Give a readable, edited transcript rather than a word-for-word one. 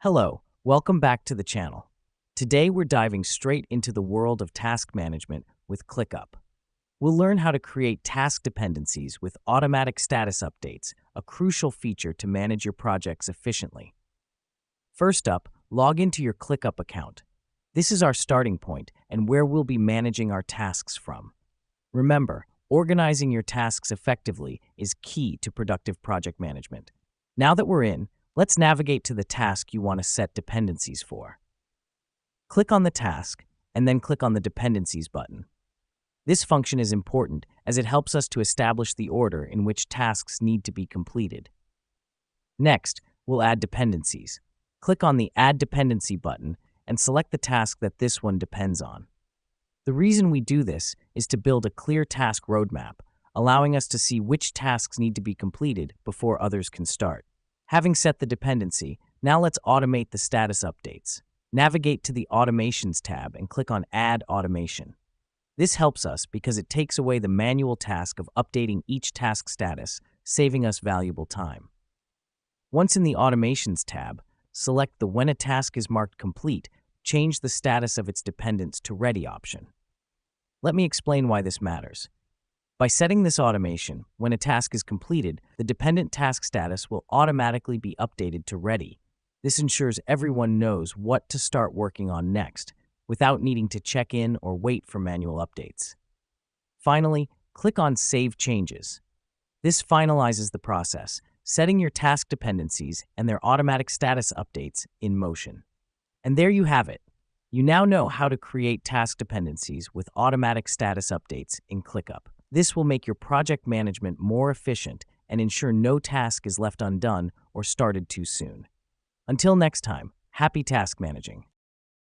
Hello, welcome back to the channel. Today we're diving straight into the world of task management with ClickUp. We'll learn how to create task dependencies with automatic status updates, a crucial feature to manage your projects efficiently. First up, log into your ClickUp account. This is our starting point and where we'll be managing our tasks from. Remember, organizing your tasks effectively is key to productive project management. Now that we're in, let's navigate to the task you want to set dependencies for. Click on the task, and then click on the Dependencies button. This function is important as it helps us to establish the order in which tasks need to be completed. Next, we'll add dependencies. Click on the Add Dependency button and select the task that this one depends on. The reason we do this is to build a clear task roadmap, allowing us to see which tasks need to be completed before others can start. Having set the dependency, now let's automate the status updates. Navigate to the Automations tab and click on Add Automation. This helps us because it takes away the manual task of updating each task status, saving us valuable time. Once in the Automations tab, select the When a task is marked complete, change the status of its dependents to Ready option. Let me explain why this matters. By setting this automation, when a task is completed, the dependent task status will automatically be updated to Ready. This ensures everyone knows what to start working on next, without needing to check in or wait for manual updates. Finally, click on Save Changes. This finalizes the process, setting your task dependencies and their automatic status updates in motion. And there you have it. You now know how to create task dependencies with automatic status updates in ClickUp. This will make your project management more efficient and ensure no task is left undone or started too soon. Until next time, happy task managing.